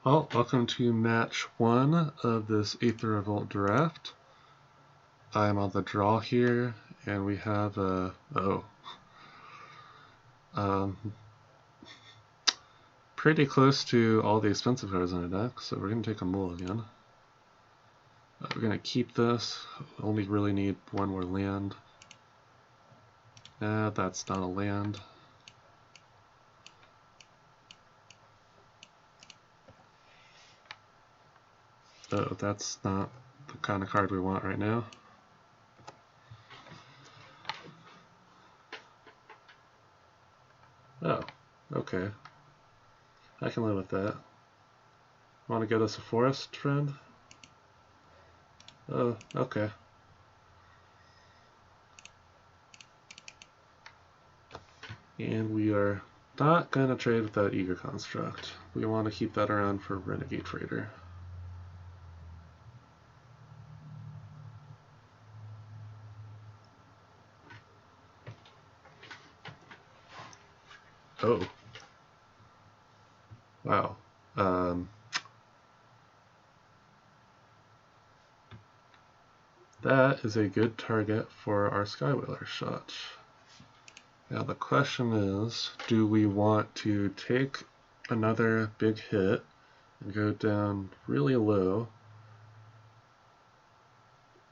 Well, welcome to match 1 of this Aether Revolt draft. I'm on the draw here, and we have pretty close to all the expensive cards in our deck, so we're going to take a mulligan. We're going to keep this, only really need one more land. That's not a land. Oh, that's not the kind of card we want right now. Oh, okay. I can live with that. Want to get us a forest, friend? Oh, okay. And we are not going to trade with that Eager Construct. We want to keep that around for Renegade Trader. Oh. Wow. That is a good target for our Skywhaler shot. Now the question is, do we want to take another big hit and go down really low,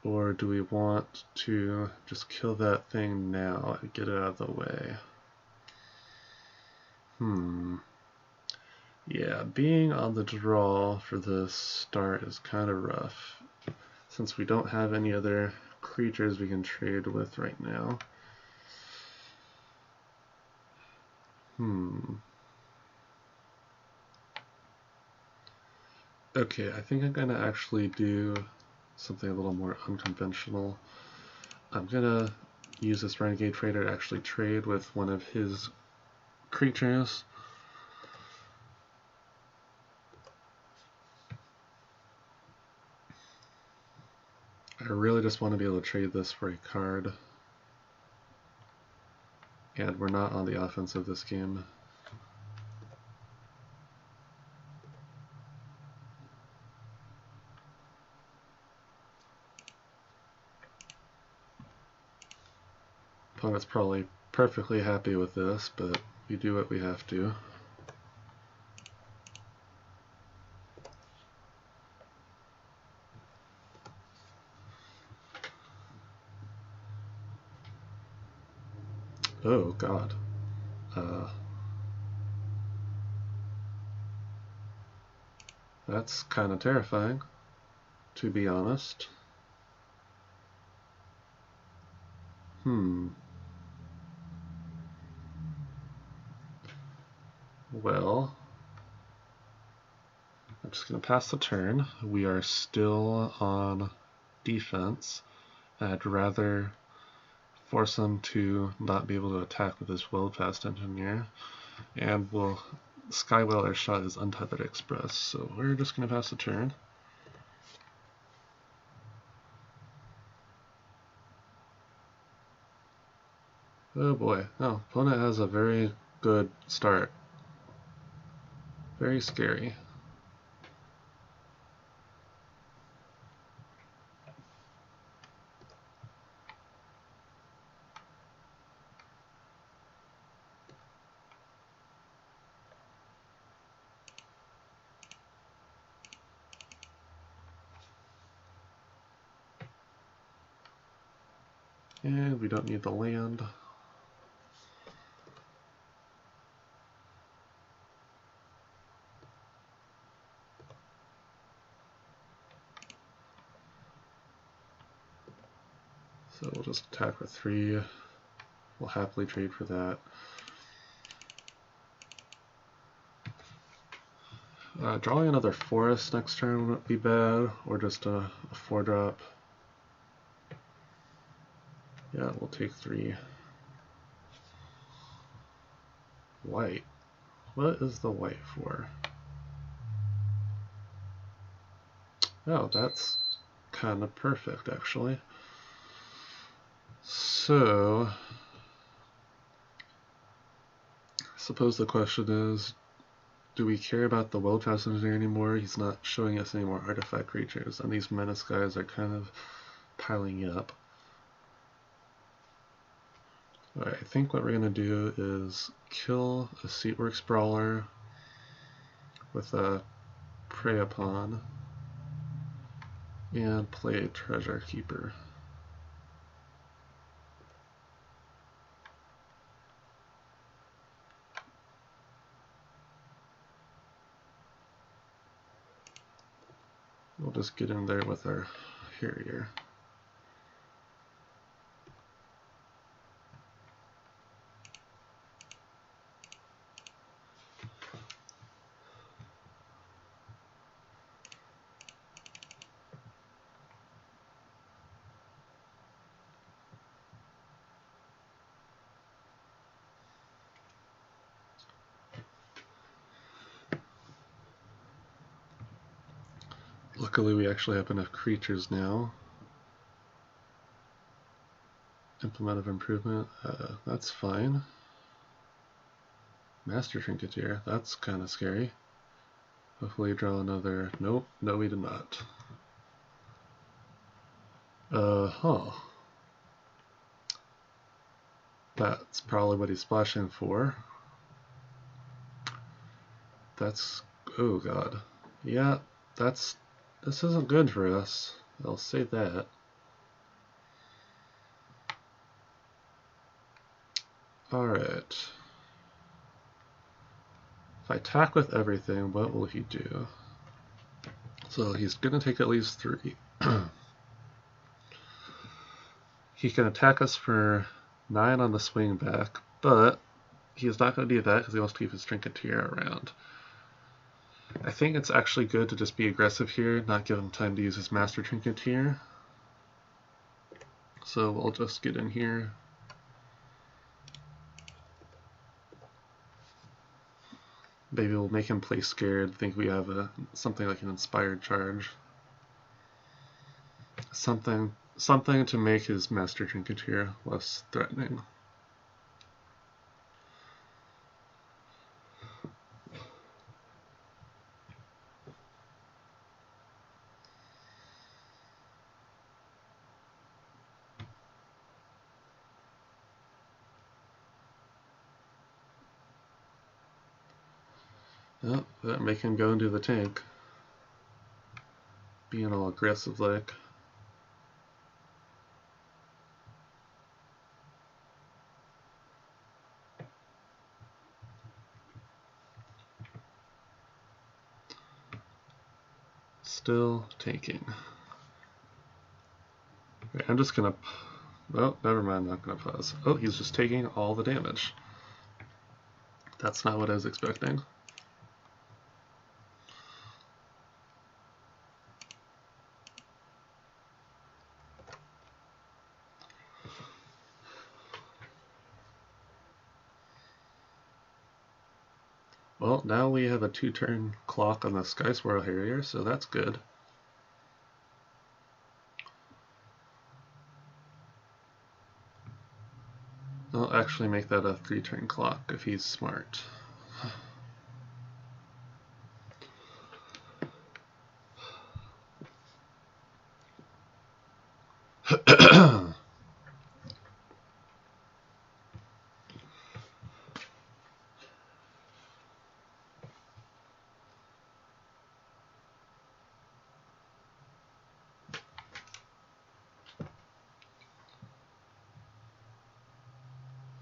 or do we want to just kill that thing now and get it out of the way? Yeah, being on the draw for this start is kind of rough, since we don't have any other creatures we can trade with right now. Okay, I think I'm going to actually do something a little more unconventional. I'm going to use this Renegade Trader to actually trade with one of his creatures. I really just want to be able to trade this for a card. And we're not on the offensive this game. Opponent's probably perfectly happy with this, but we do what we have to. Oh god. That's kind of terrifying, to be honest. Well, I'm just going to pass the turn. We are still on defense. I'd rather force them to not be able to attack with this Well-Fast Engineer. And we'll Skywhaler shot is Untethered Express, so we're just going to pass the turn. Oh boy. Oh, opponent has a very good start. Very scary. And we don't need the land. So we'll just attack with 3. We'll happily trade for that. Drawing another forest next turn wouldn't be bad, or just a 4-drop. Yeah, we'll take 3. White. What is the white for? Oh, that's kind of perfect, actually. So, I suppose the question is, do we care about the World-Class Engineer anymore? He's not showing us any more artifact creatures, and these menace guys are kind of piling up. Alright, I think what we're going to do is kill a Seatworks Brawler with a Prey Upon and play a Treasure Keeper. We'll just get in there with our Harrier. Luckily we actually have enough creatures now. Implement of Improvement, that's fine. Master Trinketeer, that's kind of scary. Hopefully draw another, nope, no we did not. That's probably what he's splashing for. That's, oh god. Yeah, this isn't good for us. I'll say that. Alright. If I attack with everything, what will he do? So he's gonna take at least 3. He can attack us for 9 on the swing back, but he's not going to do that because he wants to keep his Trinketeer around. I think it's actually good to just be aggressive here, not give him time to use his Master Trinketeer. So we'll just get in here. Maybe we'll make him play scared, think we have something like an Inspired Charge. Something to make his Master Trinketeer less threatening. Oh, that make him go into the tank. Being all aggressive like. Still tanking. Okay, I'm just gonna, well, never mind, I'm not gonna pause. Oh, he's just taking all the damage. That's not what I was expecting. Well, now we have a 2-turn clock on the Sky Swirl Harrier, so that's good. I'll actually make that a 3-turn clock if he's smart.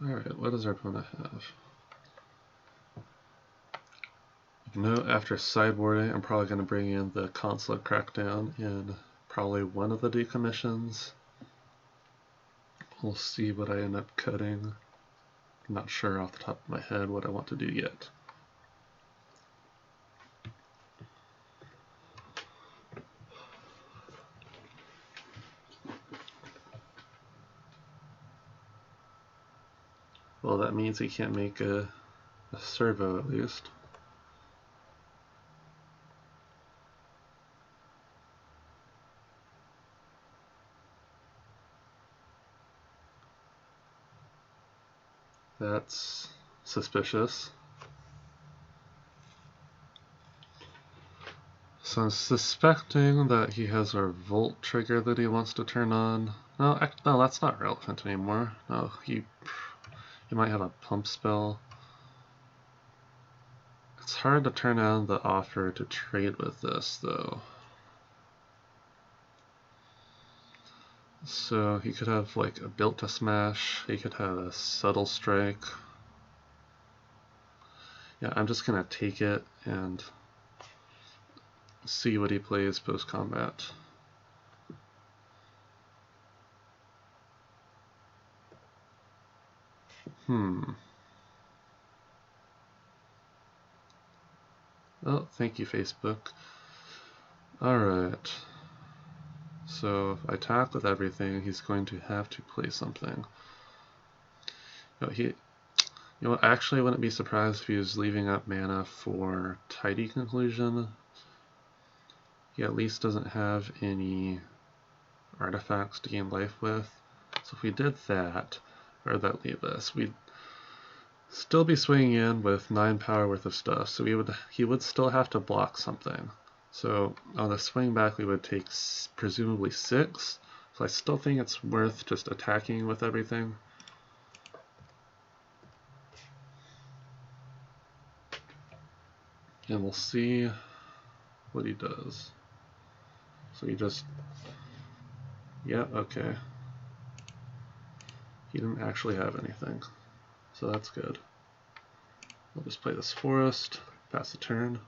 Alright, what does our opponent have? You know, after sideboarding, I'm probably going to bring in the Consulate Crackdown in probably one of the decommissions. We'll see what I end up cutting. I'm not sure off the top of my head what I want to do yet. Well, that means he can't make a servo at least. That's suspicious. So I'm suspecting that he has a Revolt trigger that he wants to turn on. No, no, that's not relevant anymore. No, he might have a pump spell. It's hard to turn on the offer to trade with this, though. So he could have like a Built to Smash, he could have a Subtle Strike. Yeah, I'm just gonna take it and see what he plays post-combat. Oh, thank you, Facebook. Alright. So if I attack with everything, he's going to have to play something. I actually wouldn't be surprised if he was leaving up mana for Tidy Conclusion. He at least doesn't have any artifacts to gain life with. So if we did that, where would that leave us? We'd still be swinging in with 9 power worth of stuff, so he would still have to block something. So on the swing back we would take presumably 6, so I still think it's worth just attacking with everything. And we'll see what he does. So he just, yeah, okay. He didn't actually have anything, so that's good. We'll just play this forest, pass the turn.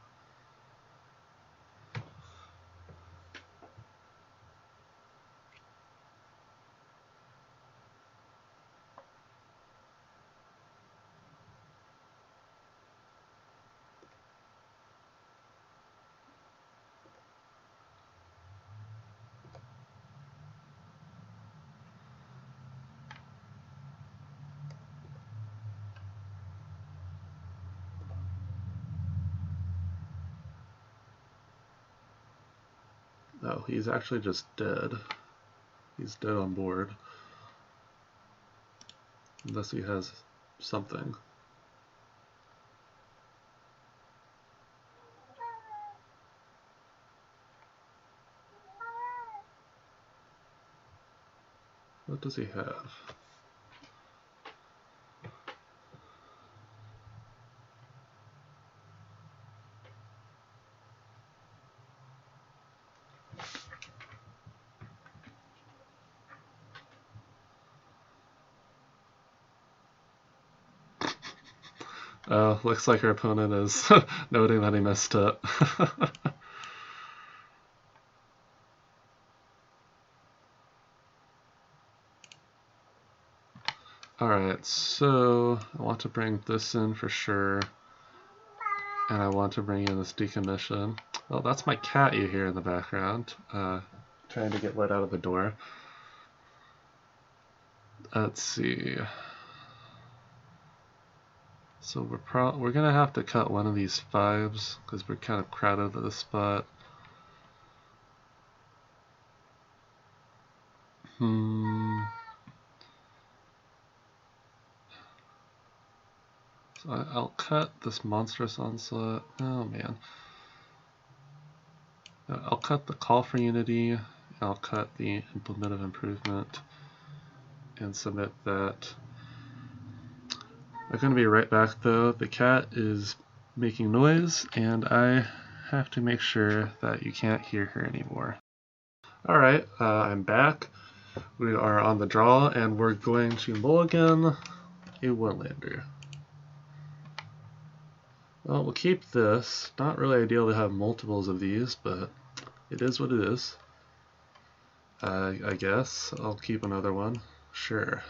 Oh, he's actually just dead. He's dead on board. Unless he has something. What does he have? Oh, looks like our opponent is noting that he messed up. Alright, so I want to bring this in for sure. And I want to bring in this decommission. Oh, that's my cat you hear in the background. Trying to get let out of the door. Let's see. So we're gonna have to cut one of these 5s because we're kind of crowded at this spot. So I'll cut this Monstrous Onslaught. Oh man. I'll cut the Call for Unity. I'll cut the Implement of Improvement and submit that. I'm going to be right back though. The cat is making noise and I have to make sure that you can't hear her anymore. Alright, I'm back. We are on the draw and we're going to mulligan a one-lander. Well, we'll keep this. Not really ideal to have multiples of these, but it is what it is. I guess I'll keep another one. Sure.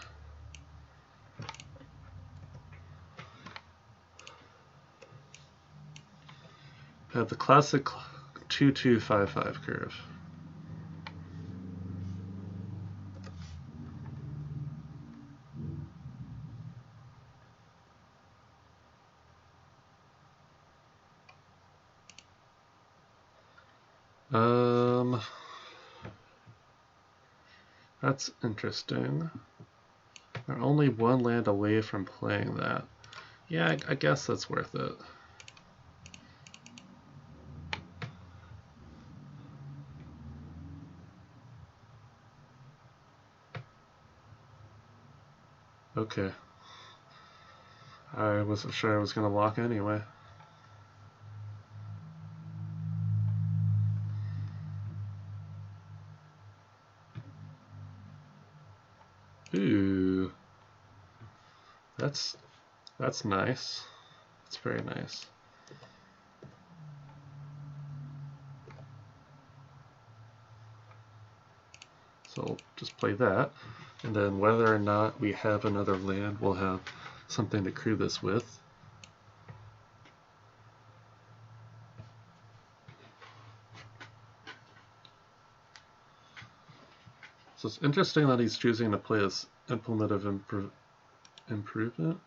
Have the classic 2-2-5-5 curve. That's interesting. They're only one land away from playing that. Yeah, I guess that's worth it. Okay. I wasn't sure I was going to walk anyway. Ooh. That's nice. That's very nice. So we'll just play that. And then whether or not we have another land, we'll have something to crew this with. So it's interesting that he's choosing to play this Implement of Improvement.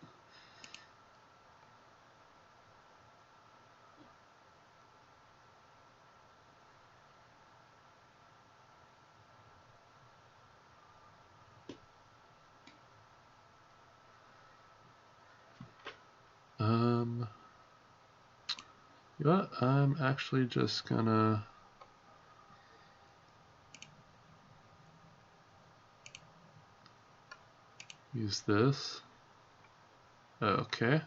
You know what? I'm actually just gonna use this. Okay.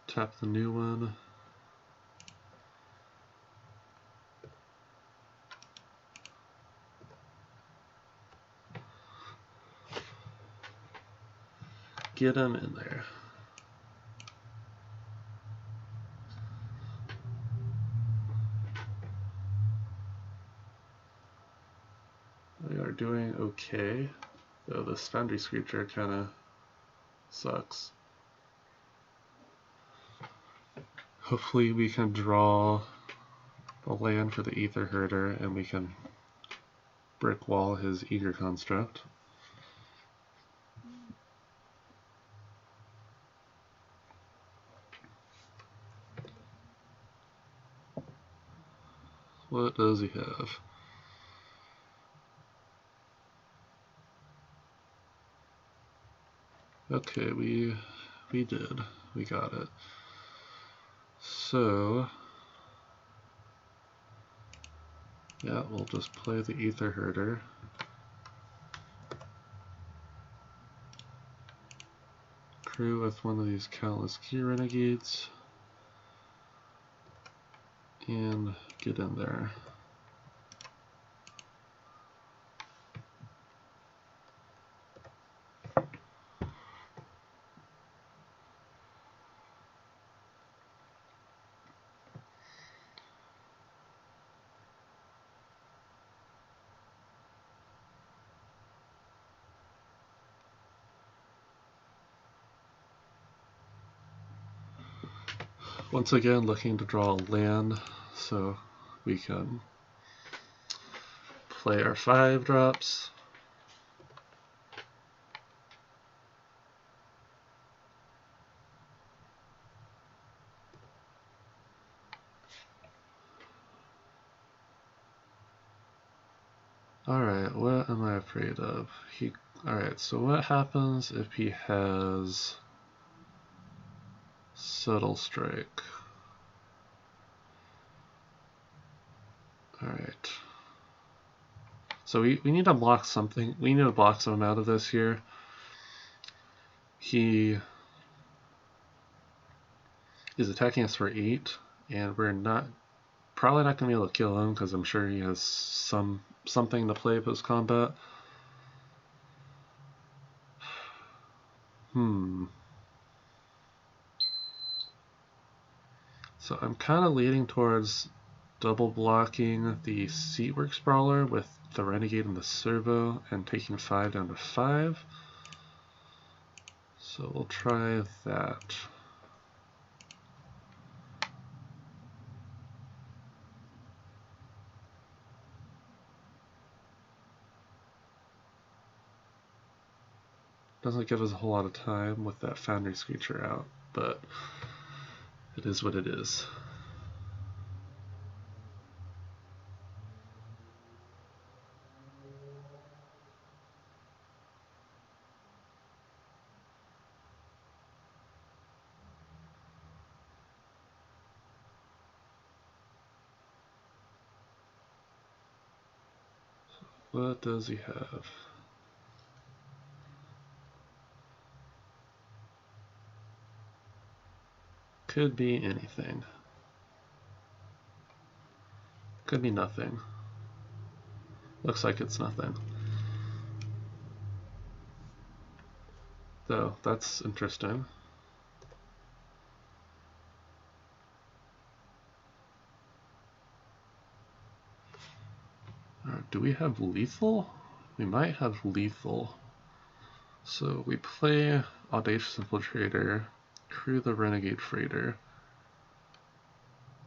Tap the new one. Get him in there. We are doing okay, though this Foundry Screecher kind of sucks. Hopefully we can draw the land for the Ether Herder and we can brick wall his Eager Construct. What does he have? Okay, we did. We got it. So yeah, we'll just play the Ether Herder. Crew with one of these Countless Key Renegades. And get in there. Once again, looking to draw land so we can play our 5-drops. Alright, what am I afraid of? Alright, so what happens if he has Subtle Strike? Alright. So we need to block something. We need to block some out of this here. He is attacking us for 8, and we're probably not going to be able to kill him because I'm sure he has something to play post combat. So I'm kind of leaning towards double blocking the Seatworks Brawler with the Renegade and the Servo and taking 5 down to 5. So we'll try that. Doesn't give us a whole lot of time with that Foundry Screecher out, but it is what it is. What does he have? Could be anything. Could be nothing. Looks like it's nothing. Though, that's interesting. Do we have lethal? We might have lethal. So we play Audacious Infiltrator, crew the Renegade Freighter.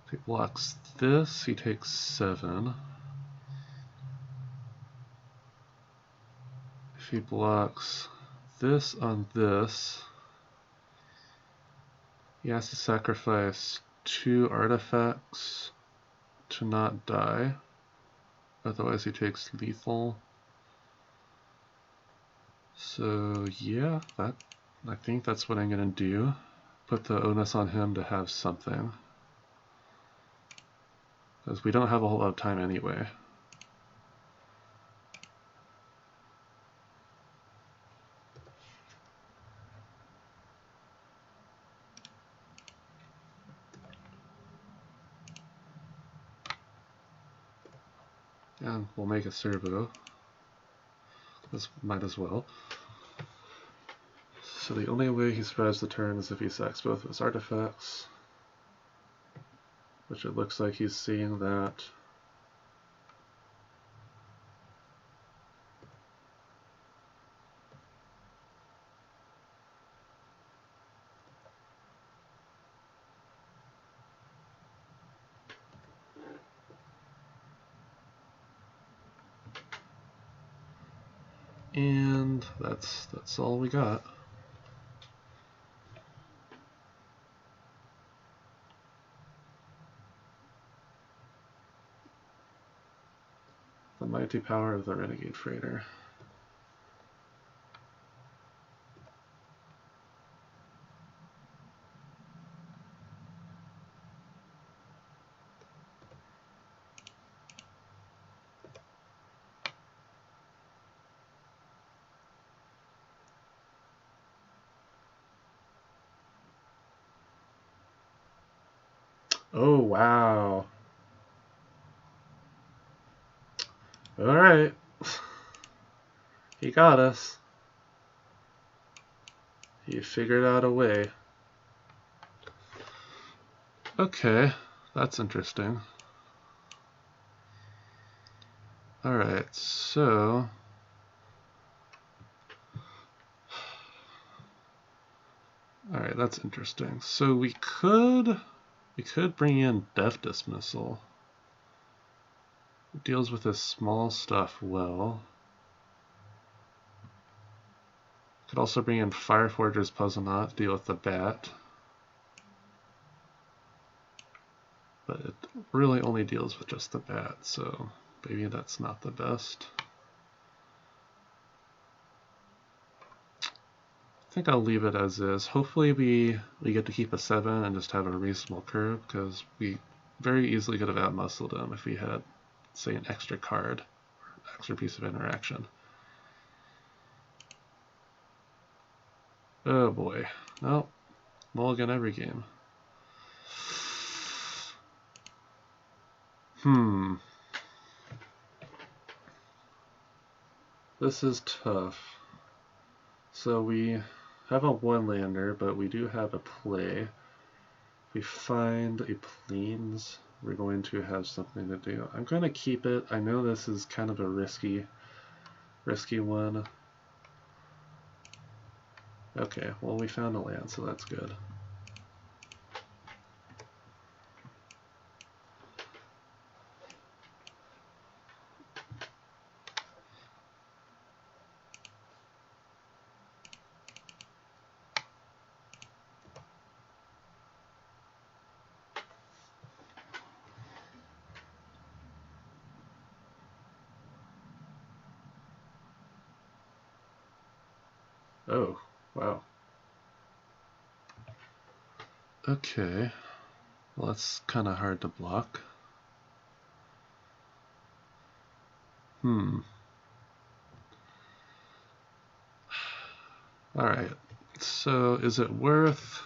If he blocks this, he takes 7. If he blocks this on this, he has to sacrifice 2 artifacts to not die. Otherwise he takes lethal. So yeah, I think that's what I'm gonna do. Put the onus on him to have something. Because we don't have a whole lot of time anyway. And we'll make a servo. This might as well. So the only way he survives the turn is if he sacks both of his artifacts. Which it looks like he's seeing that. And that's all we got. The mighty power of the Renegade Freighter. Oh, wow. Alright. He got us. He figured out a way. Okay, that's interesting. Alright, so... Alright, that's interesting. So we could bring in Death Dismissal. It deals with this small stuff well. Could also bring in Fireforger's Puzzle Knot to deal with the bat. But it really only deals with just the bat, so maybe that's not the best. I think I'll leave it as is. Hopefully we get to keep a 7 and just have a reasonable curve, because we very easily could have outmuscled him if we had, say, an extra card, extra piece of interaction. Oh boy. No. Mulligan every game. This is tough. So we have a 1-lander, but we do have a play. If we find a plains, we're going to have something to do. I'm going to keep it. I know this is kind of a risky one. Okay, well we found a land, so that's good. Oh, wow. Okay. Well, that's kind of hard to block. Alright, so is it worth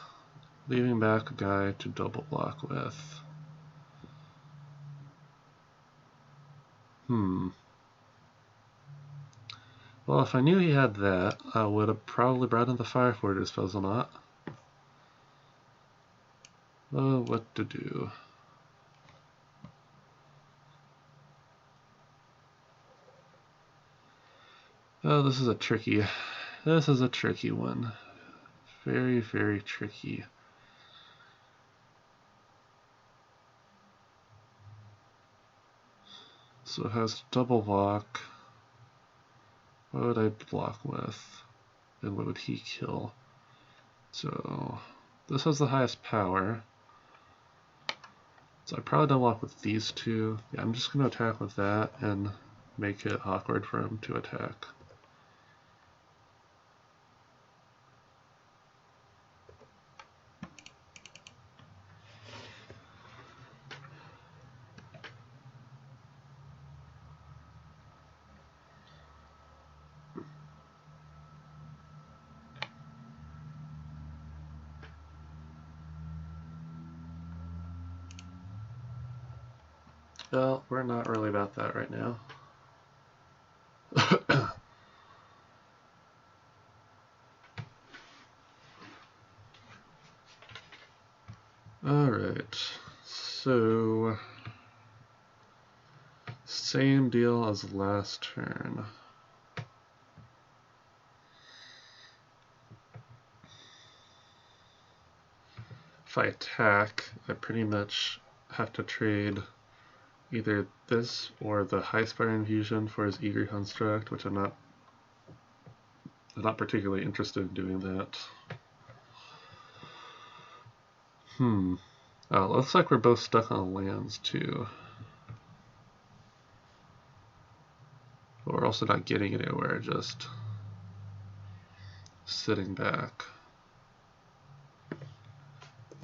leaving back a guy to double block with? Well, if I knew he had that, I would have probably brought in the Fire Fortress puzzle not. Oh, what to do? Oh, this is a tricky one. Very, very tricky. So it has double block. What would I block with? And what would he kill? So this has the highest power. So I probably don't block with these two. Yeah, I'm just going to attack with that and make it awkward for him to attack. Well, we're not really about that right now. Alright, so same deal as last turn. If I attack, I pretty much have to trade either this or the High Spire Infusion for his Eager Construct, which I'm not particularly interested in doing that. Oh, it looks like we're both stuck on lands too. But we're also not getting anywhere, just sitting back.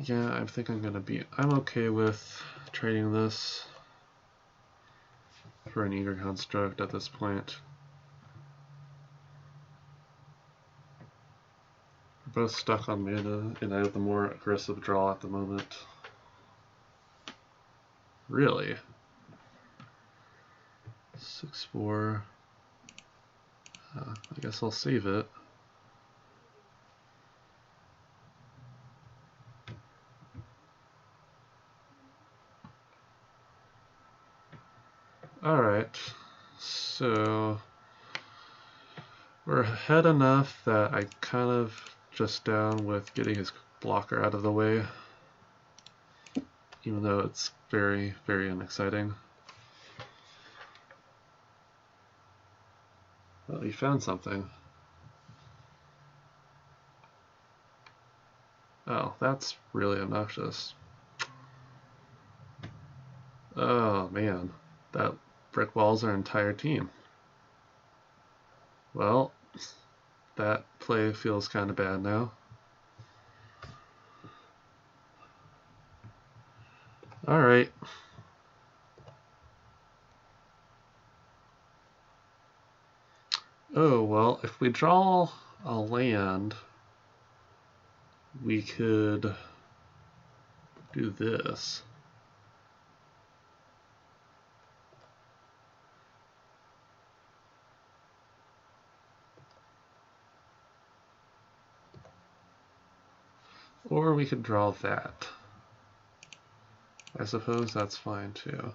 Yeah, I think I'm okay with trading this for an Eager Construct at this point. We're both stuck on mana, and I have the more aggressive draw at the moment. Really? 6/4. I guess I'll save it. Alright, so we're ahead enough that I kind of just down with getting his blocker out of the way, even though it's very, very unexciting. Well, he found something. Oh, that's really obnoxious. Oh man, that brick walls our entire team. Well, that play feels kind of bad now. Alright. Oh, well, if we draw a land, we could do this. Or we could draw that. I suppose that's fine too.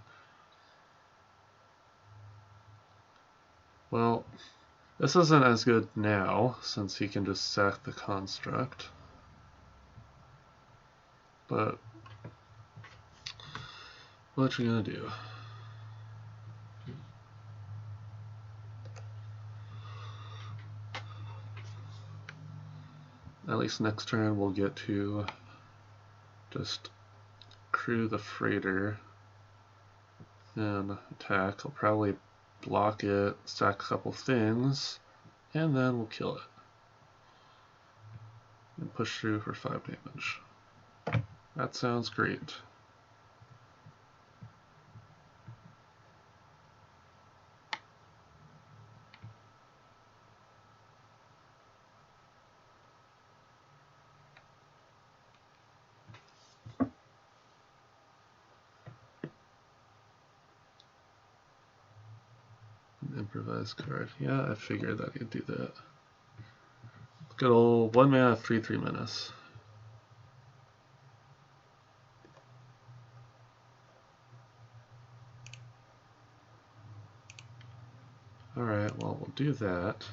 Well, this isn't as good now, since he can just sack the construct. But what you gonna do? At least next turn we'll get to just crew the freighter and attack. I'll probably block it, sack a couple things, and then we'll kill it. And push through for 5 damage. That sounds great. Improvised card. Yeah, I figured that you'd do that. Good old 1 mana 3/3 menace. Alright, well, we'll do that.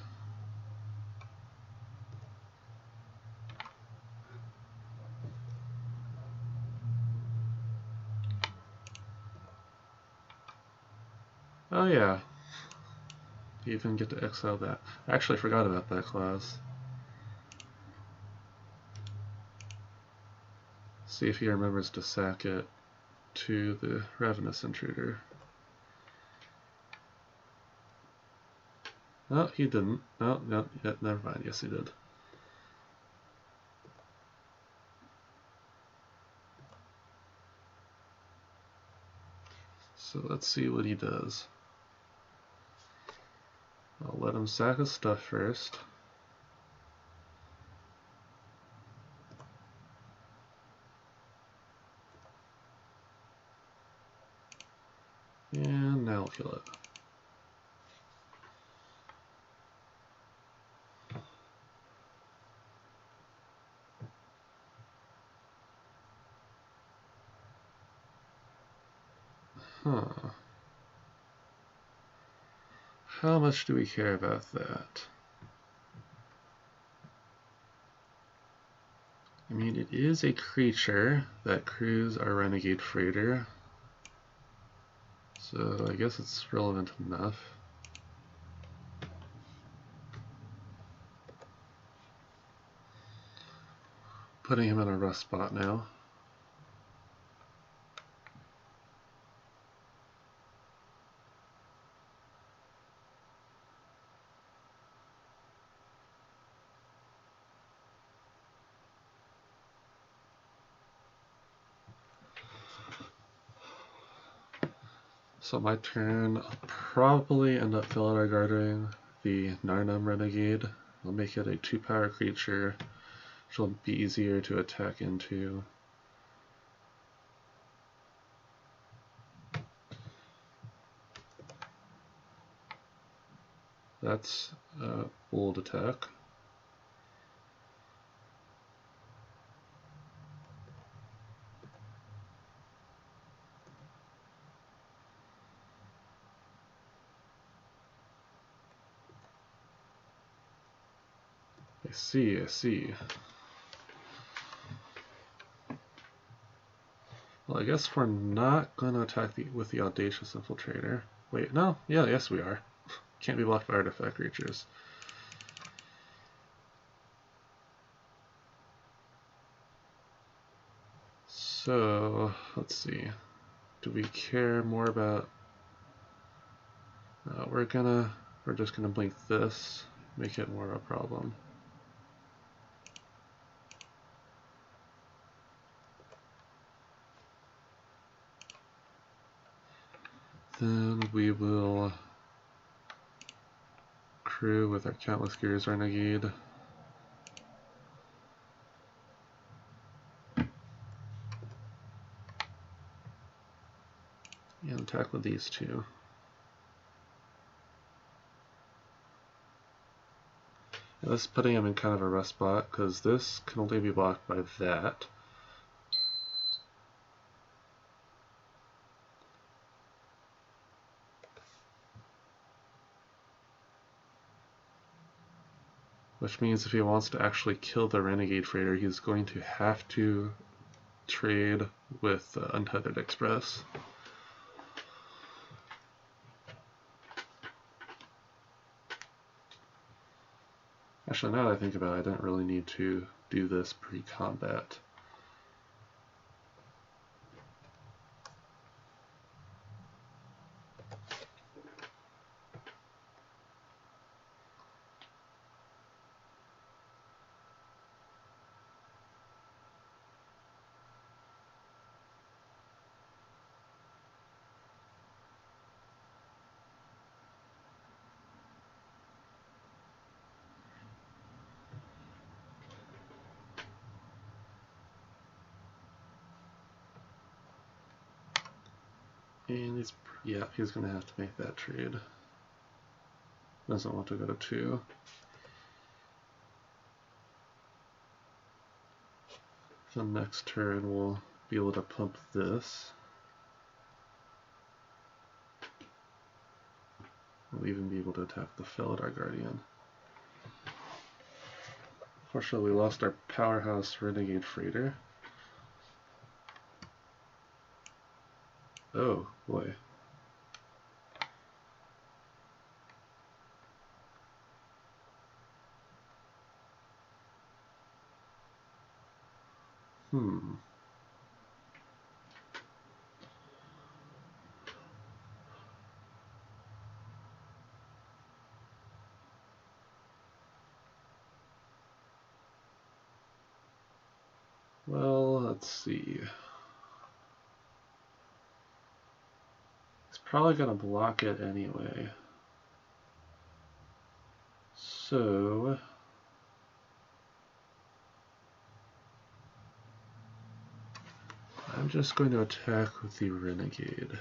Oh yeah, you even get to exile that. I actually forgot about that clause. See if he remembers to sack it to the Ravenous Intruder. No, he didn't. No, never mind. Yes, he did. So let's see what he does. I'll let him sack his stuff first. And now I'll kill it. Huh. How much do we care about that? I mean, it is a creature that crews our Renegade Freighter, so I guess it's relevant enough. Putting him in a rough spot now. So my turn, I'll probably end up Felidar Guarding the Narnam Renegade. I'll make it a 2-power creature, which will be easier to attack into. That's a bold attack. I see. Well, I guess we're not going to attack with the Audacious Infiltrator. Wait, no? Yeah, yes we are. Can't be blocked by artifact creatures. So, let's see. Do we care more about... we're just gonna blink this, make it more of a problem. Then we will crew with our Countless Gears Renegade. And attack with these two. And this is putting him in kind of a rough spot, because this can only be blocked by that. Which means if he wants to actually kill the Renegade Freighter, he's going to have to trade with Untethered Express. Actually, now that I think about it, I didn't really need to do this pre-combat. And he's going to have to make that trade. Doesn't want to go to 2. So next turn we'll be able to pump this. We'll even be able to attack the Felidar Guardian. Fortunately, we lost our powerhouse Renegade Freighter. Oh, boy. Well, let's see. It's probably going to block it anyway. So I'm just going to attack with the Renegade.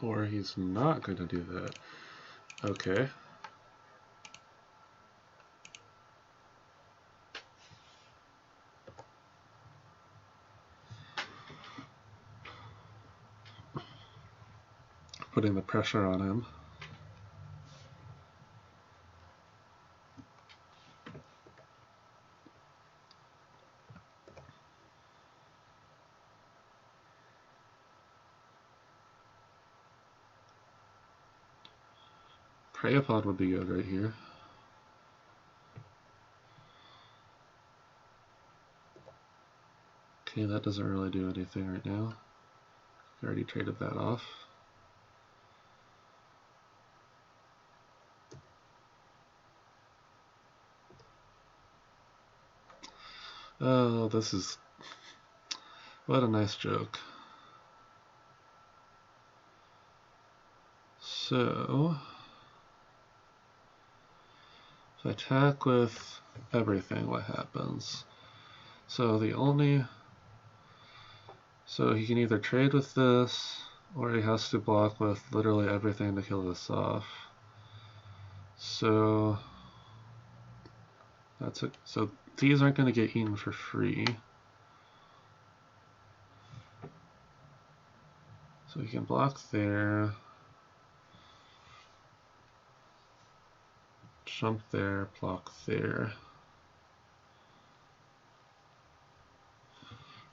Or he's not going to do that. Okay. Putting the pressure on him. Prey upon would be good right here. Okay, that doesn't really do anything right now. I already traded that off. Oh, this is... what a nice joke. So... if I attack with everything, what happens? So the only... so he can either trade with this, or he has to block with literally everything to kill this off. So... that's it. So these aren't going to get eaten for free. So he can block there. Jump there, block there.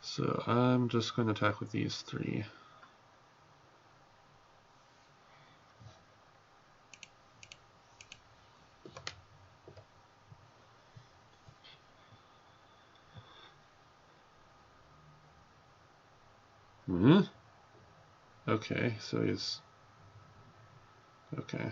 So I'm just going to attack with these 3. Okay, so he's... okay.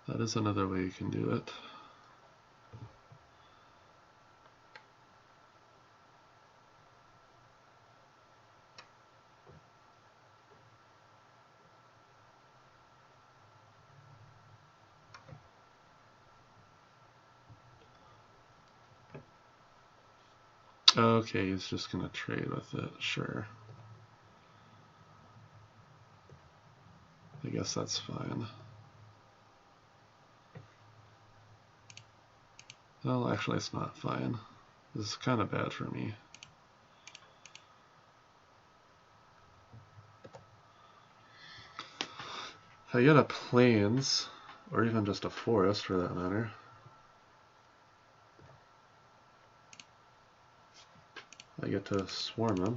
That is another way you can do it. Okay, he's just gonna trade with it, sure. I guess that's fine. Well, actually it's not fine. This is kind of bad for me. If I get a plains, or even just a forest for that matter, I get to swarm him.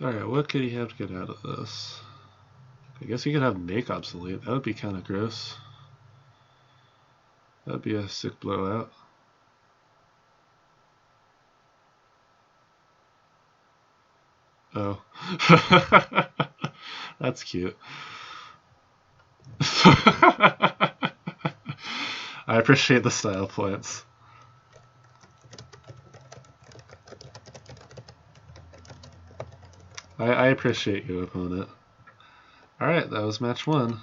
Alright, what could he have to get out of this? I guess you could have make obsolete. That would be kind of gross. That would be a sick blowout. Oh. That's cute. I appreciate the style points. I appreciate you, opponent. Alright, that was match 1.